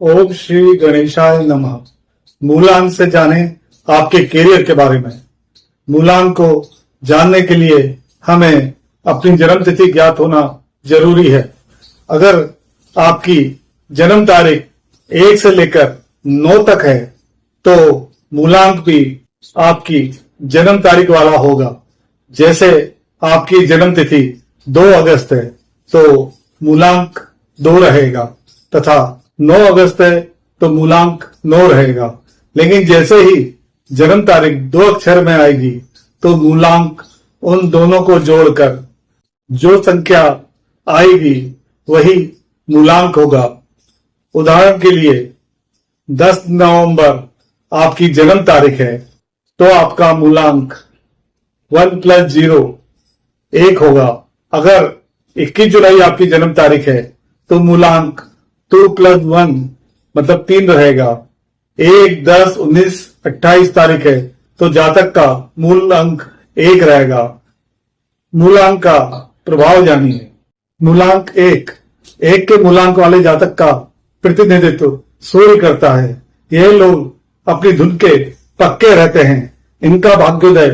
ओम श्री गणेशाय नमः। मूलांक से जाने आपके कैरियर के बारे में। मूलांक को जानने के लिए हमें अपनी जन्म तिथि ज्ञात होना जरूरी है। अगर आपकी जन्म तारीख 1 से लेकर 9 तक है तो मूलांक भी आपकी जन्म तारीख वाला होगा। जैसे आपकी जन्म तिथि 2 अगस्त है तो मूलांक 2 रहेगा तथा 9 अगस्त है तो मूलांक 9 रहेगा। लेकिन जैसे ही जन्म तारीख 2 अक्षर में आएगी तो मूलांक उन दोनों को जोड़कर जो संख्या आएगी वही मूलांक होगा। उदाहरण के लिए 10 नवंबर आपकी जन्म तारीख है तो आपका मूलांक 1 + 0 1 होगा। अगर 21 जुलाई आपकी जन्म तारीख है तो मूलांक 2 + 1 मतलब 3 रहेगा। 1, 10, 19, 28 तारीख है तो जातक का मूल अंक 1 रहेगा। मूलांक का प्रभाव जानिए। मूलांक 1 के मूलांक वाले जातक का प्रतिनिधित्व सूर्य करता है। यह लोग अपनी धुन के पक्के रहते हैं। इनका भाग्योदय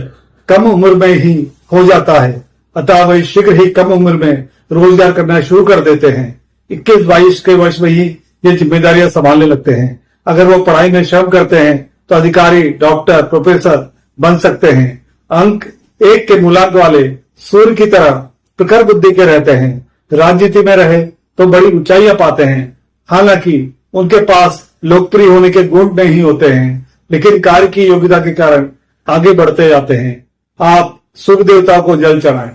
कम उम्र में ही हो जाता है अतः वे शीघ्र ही कम उम्र में रोजगार करना शुरू कर देते हैं। 21-22 के वर्ष में ही ये जिम्मेदारियां संभालने लगते हैं। अगर वो पढ़ाई में श्रम करते हैं तो अधिकारी, डॉक्टर, प्रोफेसर बन सकते हैं। अंक 1 के मूलांक वाले सूर्य की तरह प्रखर बुद्धि के रहते हैं। राजनीति में रहे तो बड़ी ऊंचाइयां पाते हैं। हालांकि उनके पास लोकप्रिय होने के गुण नहीं होते हैं लेकिन कार्य की योग्यता के कारण आगे बढ़ते जाते हैं। आप सूर्य देवता को जल चढ़ाएं।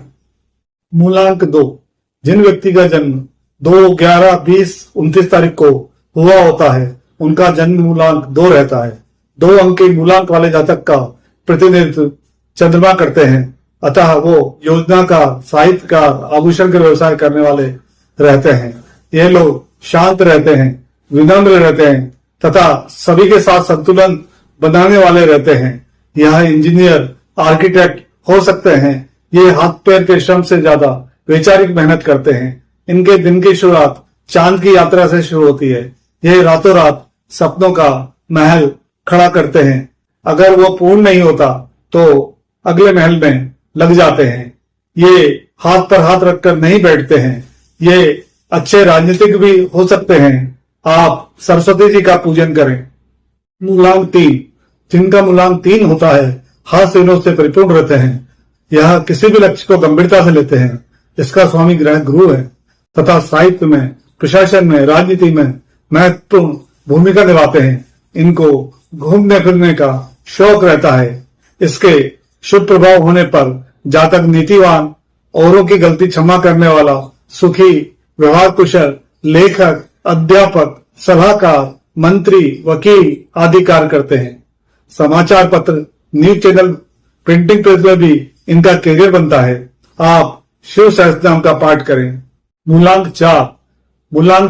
मूलांक 2 जिन व्यक्ति का जन्म 2, 11, 20, 29 तारीख को हुआ होता है उनका जन्म मूलांक 2 रहता है। 2 अंक के मूलांक वाले जातक का प्रतिनिधित्व चंद्रमा करते हैं अतः वो योजनाकार, साहित्यकार, आभूषण के व्यवसाय करने वाले रहते हैं। ये लोग शांत रहते हैं, विनम्र रहते हैं तथा सभी के साथ संतुलन बनाने वाले रहते हैं। यह इंजीनियर, आर्किटेक्ट हो सकते हैं। ये हाथ पैर के श्रम से ज्यादा वैचारिक मेहनत करते हैं। इनके दिन की शुरुआत चांद की यात्रा से शुरू होती है। ये रातों रात सपनों का महल खड़ा करते हैं। अगर वो पूर्ण नहीं होता तो अगले महल में लग जाते हैं। ये हाथ पर हाथ रखकर नहीं बैठते हैं। ये अच्छे राजनीतिक भी हो सकते हैं। आप सरस्वती जी का पूजन करें। मूलांक 3 जिनका मूलांक 3 होता है हाथ सेनों से परिपूर्ण रहते हैं। यह किसी भी लक्ष्य को गंभीरता से लेते हैं। इसका स्वामी ग्रह गुरु है तथा साहित्य में, प्रशासन में, राजनीति में महत्वपूर्ण भूमिका निभाते हैं। इनको घूमने फिरने का शौक रहता है। इसके शुभ प्रभाव होने पर जातक नीतिवान, औरों की गलती क्षमा करने वाला, सुखी, व्यवहार कुशल, लेखक, अध्यापक, सलाहकार, मंत्री, वकील आदि कार्य करते हैं। समाचार पत्र, न्यूज चैनल, प्रिंटिंग प्रेस में भी इनका कैरियर बनता है। आप शिव सहस्त्रनाम का पाठ करें। मूलांक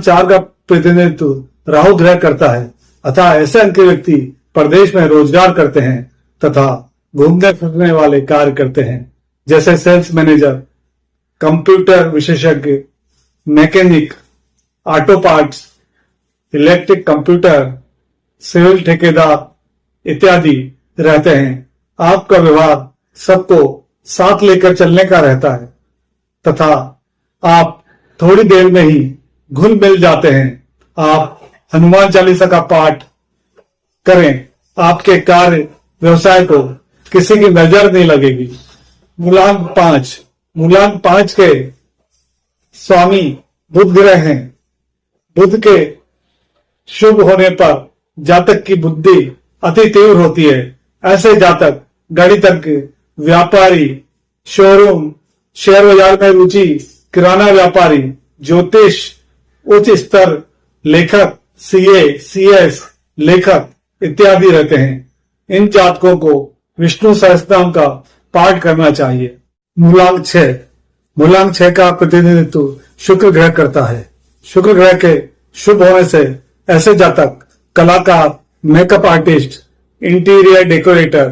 4 का प्रतिनिधित्व राहु ग्रह करता है अतः ऐसे अंक के व्यक्ति प्रदेश में रोजगार करते हैं तथा घूमने फिरने वाले कार्य करते हैं जैसे सेल्स मैनेजर, कंप्यूटर विशेषज्ञ, mechanic, auto parts, electric, computer, civil ठेकेदार इत्यादि रहते हैं। आपका व्यवहार सबको साथ लेकर चलने का रहता है तथा आप थोड़ी देर में ही घुल मिल जाते हैं। आप हनुमान चालीसा का पाठ करें। आपके कार्य व्यवसाय को किसी की नजर नहीं लगेगी। मूलांक 5 के स्वामी बुध ग्रह हैं। बुध के शुभ होने पर जातक की बुद्धि अति तीव्र होती है। ऐसे जातक गणितज्ञ, व्यापारी, शोरूम, शेयर बाजार में रुचि, किराना व्यापारी, ज्योतिष, उच्च स्तर लेखक, सीए, सीएस लेखक इत्यादि रहते हैं। इन जातकों को विष्णु सहस्त्रनाम का पाठ करना चाहिए। मूलांक 6 का प्रतिनिधित्व शुक्र ग्रह करता है। शुक्र ग्रह के शुभ होने से ऐसे जातक कलाकार, makeup artist, interior decorator,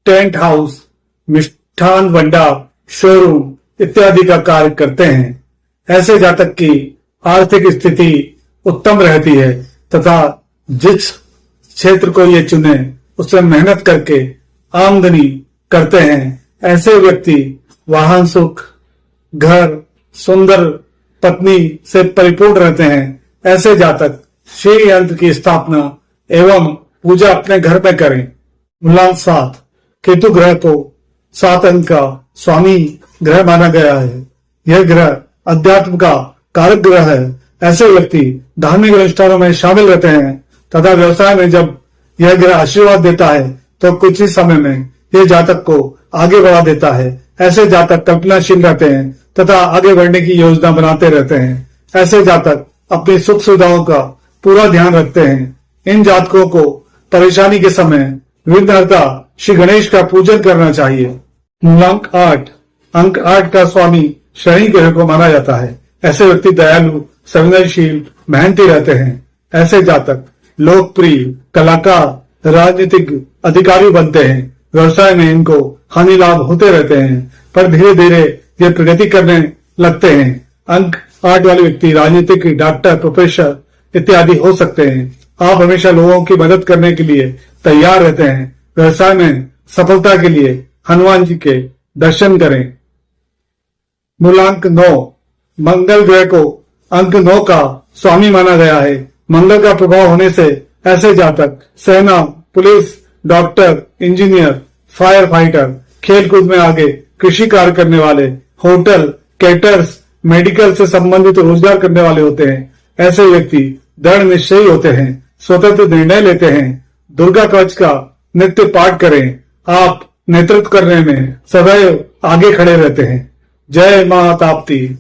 tent house, Mishthan Bhandar, showroom इत्यादि का कार्य करते हैं। ऐसे जातक की आर्थिक स्थिति उत्तम रहती है। तथा जिस क्षेत्र को ये चुने उसमें मेहनत करके आमदनी करते हैं, ऐसे व्यक्ति वाहन सुख, घर, सुंदर पत्नी से परिपूर्ण रहते हैं। ऐसे जातक श्री यंत्र की स्थापना एवं पूजा अपने घर में करें। मूलांक 7, केतु ग्रह को 7 अंक का स्वामी ग्रह माना गया है। यह ग्रह अध्यात्म का कारक ग्रह है। ऐसे व्यक्ति धार्मिक अनुष्ठानों में शामिल रहते हैं तथा व्यवसाय में जब यह ग्रह आशीर्वाद देता है तो कुछ ही समय में यह जातक को आगे बढ़ा देता है। ऐसे जातक कल्पनाशील रहते हैं तथा आगे बढ़ने की योजना बनाते रहते हैं। ऐसे जातक अपनी सुख सुविधाओं का पूरा ध्यान रखते हैं। इन जातकों को परेशानी के समय विघ्नहर्ता श्री गणेश का पूजन करना चाहिए। मूलांक 8, अंक 8 का स्वामी शनि ग्रह को माना जाता है। ऐसे व्यक्ति दयालु, संवेदनशील, मेहनती रहते हैं। ऐसे जातक लोकप्रिय, कलाकार, राजनीतिक अधिकारी बनते हैं। व्यवसाय में इनको हानि लाभ होते रहते हैं, पर धीरे धीरे ये प्रगति करने लगते हैं। अंक 8 वाले व्यक्ति राजनीतिक, डॉक्टर, प्रोफेसर इत्यादि हो सकते हैं। आप हमेशा लोगों की मदद करने के लिए तैयार रहते हैं। व्यवसाय में सफलता के लिए हनुमान जी के दर्शन करें। मूलांक 9, मंगल ग्रह को अंक 9 का स्वामी माना गया है। मंगल का प्रभाव होने से ऐसे जातक सेना, police, doctor, engineer, fire fighter, खेल कूद में आगे, कृषि कार्य करने वाले, होटल, कैटर्स, मेडिकल से संबंधित रोजगार करने वाले होते हैं। ऐसे व्यक्ति दृढ़ निश्चयी होते हैं, स्वतंत्र निर्णय लेते हैं। दुर्गा कवच का नित्य पाठ करें। आप नेतृत्व करने में सदैव आगे खड़े रहते हैं। जय मां ताप्ती।